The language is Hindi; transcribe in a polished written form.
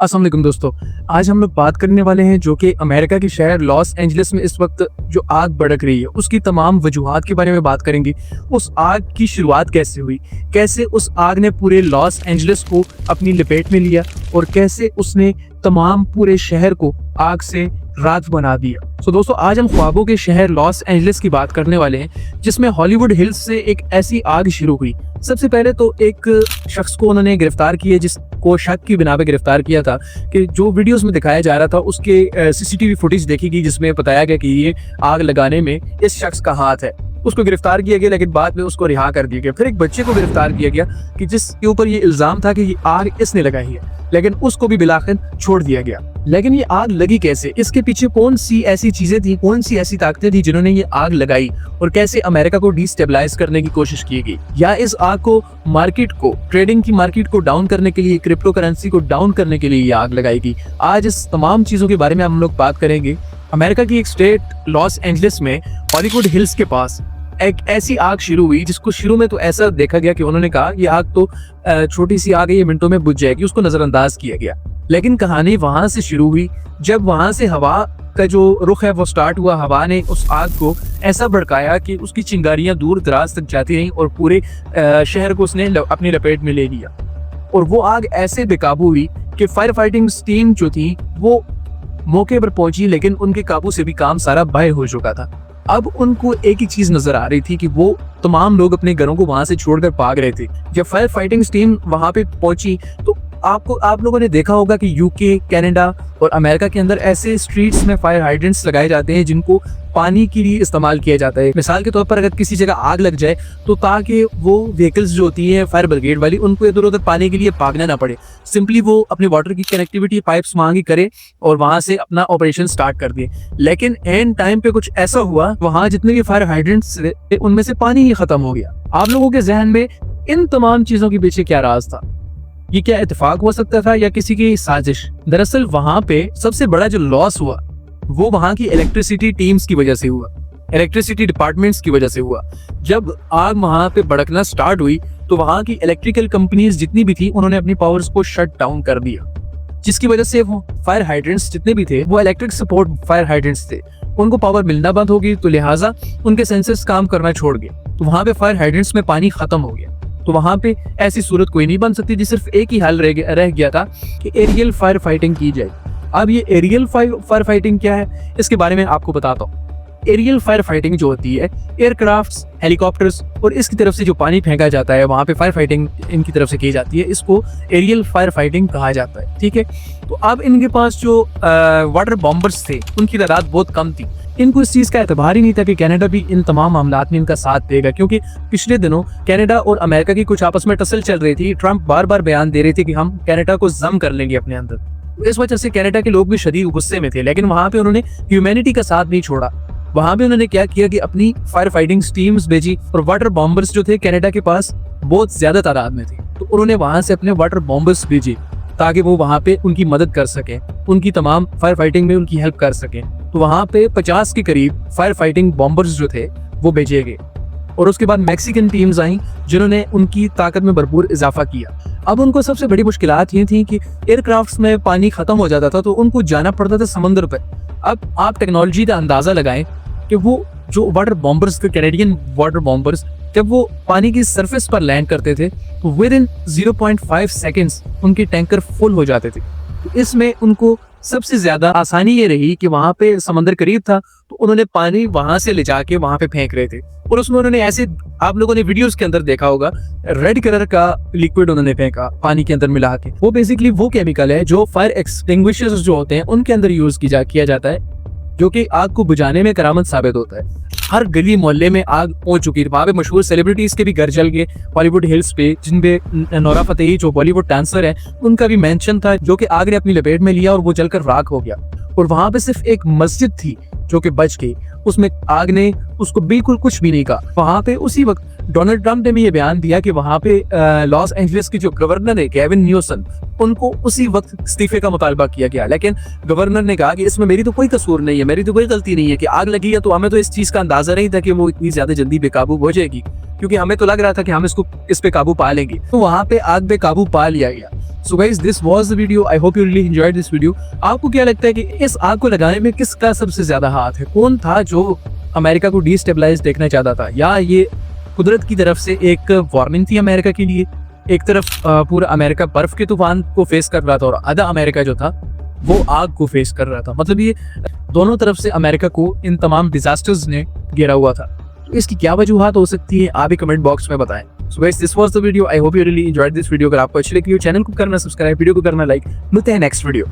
अस्सलाम वालेकुम दोस्तों। आज हम लोग बात करने वाले हैं जो कि अमेरिका के शहर लॉस एंजलिस में इस वक्त जो आग भड़क रही है उसकी तमाम वजूहात के बारे में बात करेंगे। उस आग की शुरुआत कैसे हुई, कैसे उस आग ने पूरे लॉस एंजलिस को अपनी लपेट में लिया और कैसे उसने तमाम पूरे शहर को आग से राख बना दिया। तो दोस्तों आज हम ख्वाबों के शहर लॉस एंजलिस की बात करने वाले हैं जिसमें हॉलीवुड हिल्स से एक ऐसी आग शुरू हुई। सबसे पहले तो एक शख्स को उन्होंने गिरफ्तार किया जिसको शक की बिना पे गिरफ्तार किया था कि जो वीडियोस में दिखाया जा रहा था उसके सीसीटीवी फुटेज देखी गई जिसमें बताया गया कि ये आग लगाने में इस शख्स का हाथ है। उसको गिरफ्तार किया गया लेकिन बाद में उसको रिहा कर दिया गया। फिर एक बच्चे को गिरफ्तार किया गया कि जिसके ऊपर ये इल्जाम था कि ये आग इसने लगाई है, लेकिन उसको भी बिलाखिर छोड़ दिया गया। लेकिन ये आग लगी कैसे, इसके पीछे कौन सी ऐसी चीजें थी, कौन सी ऐसी ताकतें थी जिन्होंने ये आग लगाई और कैसे अमेरिका को डिस्टेबलाइज करने की कोशिश की गई, या इस आग को मार्केट को, ट्रेडिंग की मार्केट को डाउन करने के लिए, क्रिप्टो करेंसी को डाउन करने के लिए ये आग लगाई गई। आज इस तमाम चीजों के बारे में हम लोग बात करेंगे। अमेरिका की एक स्टेट लॉस एंजलिस में हॉलीवुड हिल्स के पास एक ऐसी आग शुरू हुई जिसको शुरू में तो ऐसा देखा गया कि उन्होंने कहा ये आग तो छोटी सी आग है, ये मिनटों में बुझ जाएगी, उसको नजरअंदाज किया गया। लेकिन कहानी वहां से शुरू हुई जब वहां से हवा का जो रुख है वो स्टार्ट हुआ। हवा ने उस आग को ऐसा भड़काया कि उसकी चिंगारियां दूर दराज तक जाती रहीं और पूरे शहर को उसने अपनी लपेट में ले लिया। और वो आग ऐसे बेकाबू हुई कि फायर फाइटिंग टीम जो थी वो मौके पर पहुंची, लेकिन उनके काबू से भी काम सारा बाहर हो चुका था। अब उनको एक ही चीज नजर आ रही थी कि वो तमाम लोग अपने घरों को वहां से छोड़कर भाग रहे थे। जब फायर फाइटिंग टीम वहां पे पहुंची तो आप लोगों ने देखा होगा कि यूके, कनाडा और अमेरिका के अंदर ऐसे स्ट्रीट्स में फायर हाइड्रेंट्स लगाए जाते हैं जिनको पानी के लिए इस्तेमाल किया जाता है। मिसाल के तौर पर अगर किसी जगह आग लग जाए तो ताकि वो व्हीकल्स जो होती हैं फायर ब्रिगेड वाली उनको इधर उधर पानी के लिए भागना ना पड़े, सिंपली वो अपने वाटर की कनेक्टिविटी पाइप्स वहां की करे और वहां से अपना ऑपरेशन स्टार्ट कर दिए। लेकिन एंड टाइम पे कुछ ऐसा हुआ, वहां जितने भी फायर हाइड्रेंट्स थे उनमें से पानी ही खत्म हो गया। आप लोगों के जहन में इन तमाम चीजों के पीछे क्या राज था? ये क्या इत्तेफाक हो सकता था या किसी की साजिश? दरअसल वहां पे सबसे बड़ा जो लॉस हुआ वो वहां की इलेक्ट्रिसिटी टीम्स की वजह से हुआ, इलेक्ट्रिसिटी डिपार्टमेंट्स की वजह से हुआ। जब आग वहां पे भड़कना स्टार्ट हुई तो वहां की इलेक्ट्रिकल कंपनीज जितनी भी थी उन्होंने अपनी पावर्स को शट डाउन कर दिया, जिसकी वजह से वो फायर हाइड्रेंट्स जितने भी थे वो इलेक्ट्रिक सपोर्ट फायर हाइड्रेंट्स थे, उनको पावर मिलना बंद हो गई, तो लिहाजा उनके सेंसर्स काम करना छोड़ गए। तो वहां पे फायर हाइड्रेंट्स में पानी खत्म हो गया। तो वहां पे ऐसी सूरत कोई नहीं बन सकती थी, सिर्फ एक ही हल रह गया था कि एरियल फायर फाइटिंग की जाए। अब ये एरियल फायर फाइटिंग क्या है इसके बारे में आपको बताता हूँ। एरियल फायर फाइटिंग जो होती है, एयरक्राफ्ट्स, हेलीकॉप्टर्स और इसकी तरफ से जो पानी फेंका जाता है वहां पे फायर फाइटिंग इनकी तरफ से की जाती है, इसको एरियल फायर फाइटिंग कहा जाता है। ठीक है, तो अब इनके पास जो वाटर बॉम्बर्स थे उनकी तादाद बहुत कम थी। इनको इस चीज का एतबार ही नहीं था कि कनाडा भी इन तमाम मामलात में इनका साथ देगा, क्योंकि पिछले दिनों कनाडा और अमेरिका की कुछ आपस में टसल चल रही थी। ट्रंप बार बार बयान दे रहे थे कि हम कनाडा को जम कर लेंगे अपने अंदर। इस वजह से कनाडा के लोग भी शदीद गुस्से में थे, लेकिन वहां पे उन्होंने ह्यूमैनिटी का साथ नहीं छोड़ा। वहां पे उन्होंने क्या किया कि अपनी फायर फाइटिंग टीम्स भेजी और वाटर बॉम्बर्स जो थे कनाडा के पास बहुत ज्यादा तादाद में थे, तो उन्होंने वहां से अपने वाटर बॉम्बर्स भेजे ताकि वो वहां पे उनकी मदद कर सके, उनकी तमाम फायर फाइटिंग में उनकी हेल्प कर सके। तो वहां पे 50 के करीब फायर फाइटिंग बॉम्बर्स जो थे वो भेजे गए और उसके बाद मैक्सिकन टीम्स आई जिन्होंने उनकी ताकत में भरपूर इजाफा किया। अब उनको सबसे बड़ी मुश्किलात ये थी कि एयरक्राफ्ट्स में पानी खत्म हो जाता था तो उनको जाना पड़ता था समंदर पर। अब आप टेक्नोलॉजी का अंदाजा लगाएं कि वो जो वाटर बॉम्बर्स थे, कैनेडियन वाटर बॉम्बर्स, जब वो पानी की सरफेस पर लैंड करते थे तो विद इन 0.5 सेकेंड्स उनके टैंकर फुल हो जाते थे। तो इसमें उनको सबसे ज्यादा आसानी ये रही कि वहां पे समंदर करीब था तो उन्होंने पानी वहां से ले जाके वहां पे फेंक रहे थे और उसमें उन्होंने ऐसे, आप लोगों ने वीडियोस के अंदर देखा होगा, रेड कलर का लिक्विड उन्होंने फेंका पानी के अंदर मिला के। वो बेसिकली वो केमिकल है जो फायर एक्सटिंग्विशर्स जो होते हैं उनके अंदर यूज किया जाता है, जो कि आग को बुझाने में करामत साबित होता है। हर गली मोहल्ले में आग पहुंच चुकी थी। वहां पे मशहूर सेलिब्रिटीज के भी घर जल गए बॉलीवुड हिल्स पे, जिनपे नोरा फतेही जो बॉलीवुड डांसर है उनका भी मेंशन था, जो कि आग ने अपनी लपेट में लिया और वो जलकर राख हो गया। और वहां पे सिर्फ एक मस्जिद थी जो कि बच गई, उसमें आग ने उसको बिल्कुल कुछ भी नहीं कहा। वहां पे उसी वक्त डोनाल्ड ट्रंप ने भी ये बयान दिया कि वहां पे लॉस एंजलिस के जो गवर्नर है केविन न्यूसम, उनको उसी वक्त इस्तीफे का मुतालबा किया गया। लेकिन गवर्नर ने कहा कि इसमें मेरी तो कोई कसूर नहीं है, मेरी तो कोई गलती नहीं है कि आग लगी है, तो हमें तो इस चीज का अंदाजा नहीं था कि वो इतनी ज्यादा जल्दी बेकाबू हो जाएगी, क्योंकि हमें तो लग रहा था कि हम इस पे काबू पा लेंगे। तो वहां पे आग पे काबू पा लिया गया। So guys, this was the video. I hope you really enjoyed this video. आपको क्या लगता है कि इस आग को लगाने में किसका सबसे ज्यादा हाथ है? कौन था जो अमेरिका को डिस्टेबलाइज देखना चाहता था? या ये कुदरत की तरफ से एक वार्निंग थी अमेरिका के लिए? एक तरफ पूरा अमेरिका बर्फ के तूफान को फेस कर रहा था और आधा अमेरिका जो था वो आग को फेस कर रहा था। मतलब ये दोनों तरफ से अमेरिका को इन तमाम डिजास्टर्स ने घेरा हुआ था। तो इसकी क्या वजूहत हो सकती है, आप ही कमेंट बॉक्स में बताएं। So guys, this was the video. I hope you really enjoyed this video. अगर आपको अच्छी लगी हो चैनल को करना सब्सक्राइब, वीडियो को करना लाइक। मिलते हैं नेक्स्ट वीडियो।